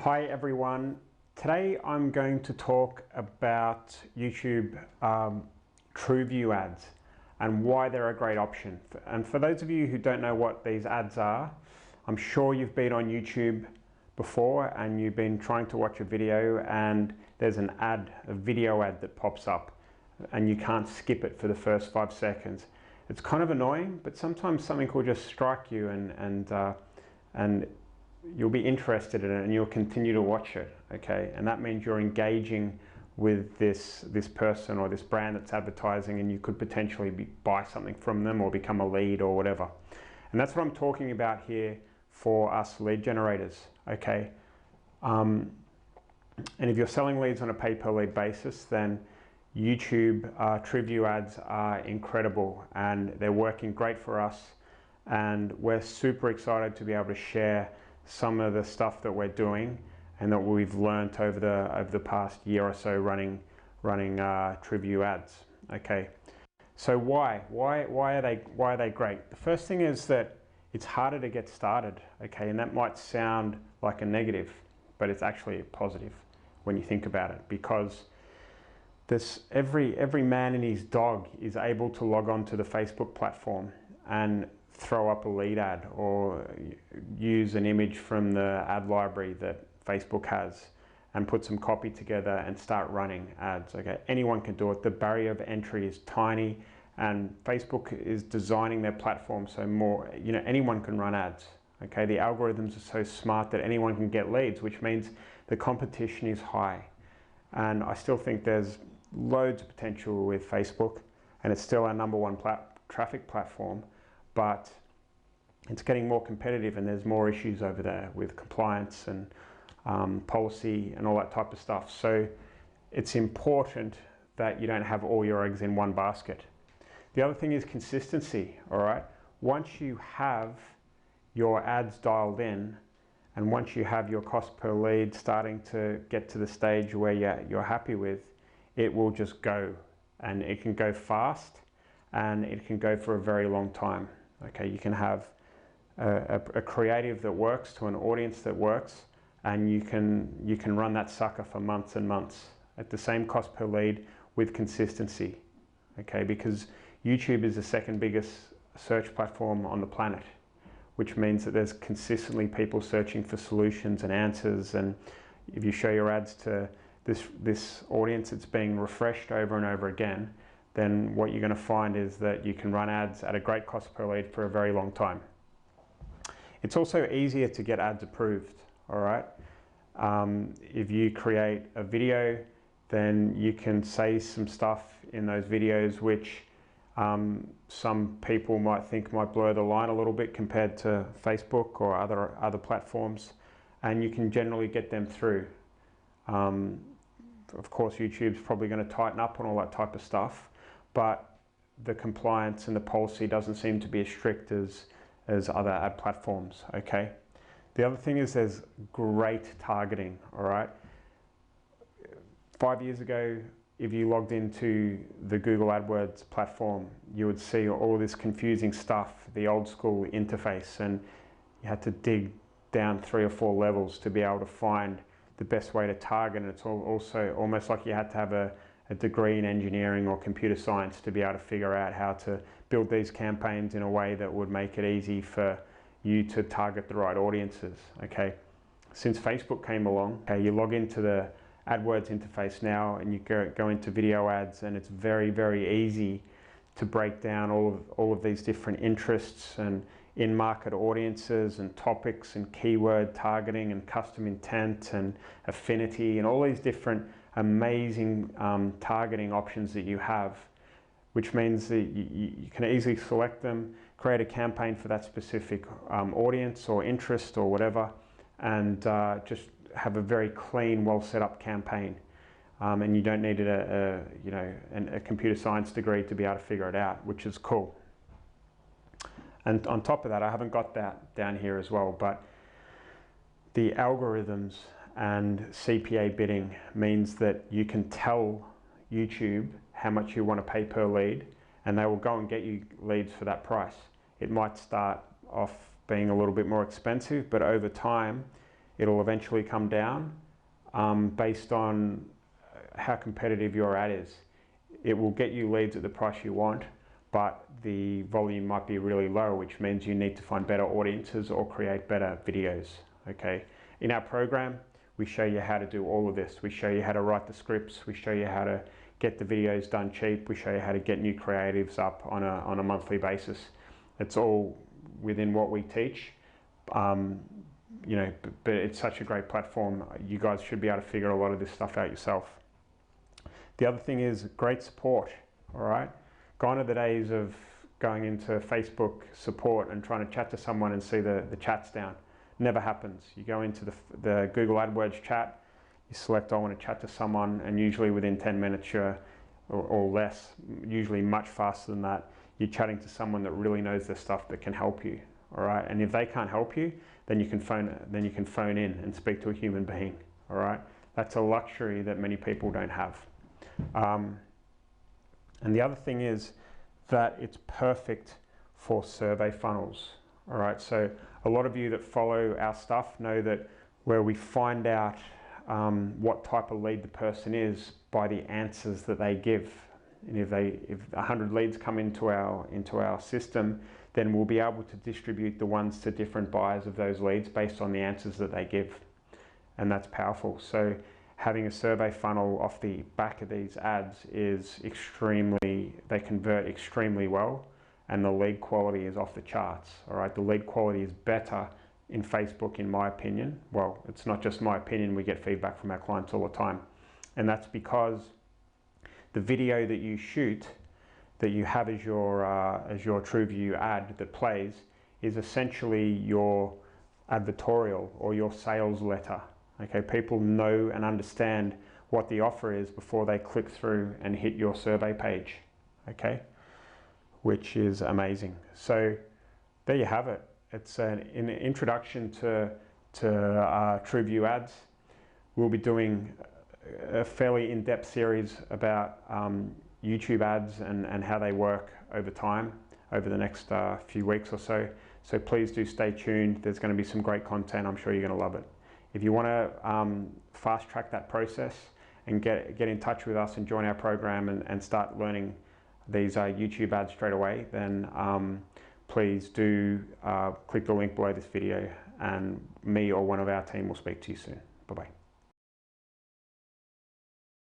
Hi everyone. Today I'm going to talk about YouTube TrueView ads and why they're a great option. And for those of you who don't know what these ads are, I'm sure you've been on YouTube before and you've been trying to watch a video and there's an ad, a video ad that pops up and you can't skip it for the first 5 seconds. It's kind of annoying, but sometimes something will just strike you and you'll be interested in it and you'll continue to watch it, okay? And that means you're engaging with this person or this brand that's advertising, and you could potentially buy something from them or become a lead or whatever. And that's what I'm talking about here for us lead generators, okay? And if you're selling leads on a pay-per-lead basis, then YouTube TrueView ads are incredible and they're working great for us, and we're super excited to be able to share some of the stuff that we're doing and that we've learned over the past year or so running TrueView ads. Okay, so why are they great? The first thing is that it's harder to get started. Okay, and that might sound like a negative, but it's actually a positive when you think about it, because every man and his dog is able to log on to the Facebook platform and throw up a lead ad or use an image from the ad library that Facebook has and put some copy together and start running ads. Okay, anyone can do it. The barrier of entry is tiny, and Facebook is designing their platform so anyone can run ads. Okay, the algorithms are so smart that anyone can get leads, which means the competition is high. And I still think there's loads of potential with Facebook, and it's still our #1 traffic platform. But it's getting more competitive and there's more issues over there with compliance and policy and all that type of stuff. So it's important that you don't have all your eggs in one basket. The other thing is consistency, all right? Once you have your ads dialed in and once you have your cost per lead starting to get to the stage where you're happy with, it will just go, and it can go fast and it can go for a very long time. Okay, you can have a creative that works to an audience that works, and you can run that sucker for months and months at the same cost per lead with consistency. Okay, because YouTube is the second biggest search platform on the planet, which means that there's consistently people searching for solutions and answers, and if you show your ads to this audience, it's being refreshed over and over again, then what you're going to find is that you can run ads at a great cost per lead for a very long time. It's also easier to get ads approved, all right? If you create a video, then you can say some stuff in those videos which some people might think might blur the line a little bit compared to Facebook or other platforms, and you can generally get them through. Of course, YouTube's probably going to tighten up on all that type of stuff, but the compliance and the policy doesn't seem to be as strict as other ad platforms, okay? The other thing is there's great targeting, all right? 5 years ago, if you logged into the Google AdWords platform, you would see all this confusing stuff, the old school interface, and you had to dig down 3 or 4 levels to be able to find the best way to target. And it's also almost like you had to have a degree in engineering or computer science to be able to figure out how to build these campaigns in a way that would make it easy for you to target the right audiences, okay? Since Facebook came along, okay, you log into the AdWords interface now and you go into video ads, and it's very, very easy to break down all of these different interests and in-market audiences and topics and keyword targeting and custom intent and affinity and all these different amazing targeting options that you have, which means that you can easily select them, create a campaign for that specific audience or interest or whatever, and just have a very clean, well set up campaign. And you don't need a computer science degree to be able to figure it out, which is cool. And on top of that, I haven't got that down here as well, but the algorithms and CPA bidding means that you can tell YouTube how much you want to pay per lead, and they will go and get you leads for that price. It might start off being a little bit more expensive, but over time it'll eventually come down based on how competitive your ad is. It will get you leads at the price you want, but the volume might be really low, which means you need to find better audiences or create better videos, okay? In our program, we show you how to do all of this. We show you how to write the scripts. We show you how to get the videos done cheap. We show you how to get new creatives up on a monthly basis. It's all within what we teach. You know, but it's such a great platform. You guys should be able to figure a lot of this stuff out yourself. The other thing is great support, all right? Gone are the days of going into Facebook support and trying to chat to someone and see the chat's down. Never happens. You go into the Google AdWords chat, you select I want to chat to someone, and usually within 10 minutes or less, usually much faster than that, you're chatting to someone that really knows their stuff that can help you, all right? And if they can't help you, then you can phone in and speak to a human being, all right? That's a luxury that many people don't have. And the other thing is that it's perfect for survey funnels, all right? So a lot of you that follow our stuff know that where we find out what type of lead the person is by the answers that they give. And if 100 leads come into our system, then we'll be able to distribute the ones to different buyers of those leads based on the answers that they give. And that's powerful. So having a survey funnel off the back of these ads is they convert extremely well, and the lead quality is off the charts, all right? The lead quality is better in Facebook, in my opinion. Well, it's not just my opinion, we get feedback from our clients all the time. And that's because the video that you shoot, that you have as your TrueView ad that plays, is essentially your advertorial or your sales letter. Okay, people know and understand what the offer is before they click through and hit your survey page, okay, which is amazing. So there you have it. It's an introduction to TrueView ads. We'll be doing a fairly in-depth series about YouTube ads and how they work over time, over the next few weeks or so. So please do stay tuned. There's going to be some great content. I'm sure you're going to love it. If you want to fast track that process and get in touch with us and join our program and start learning these YouTube ads straight away, then please do click the link below this video, and me or one of our team will speak to you soon. Bye-bye.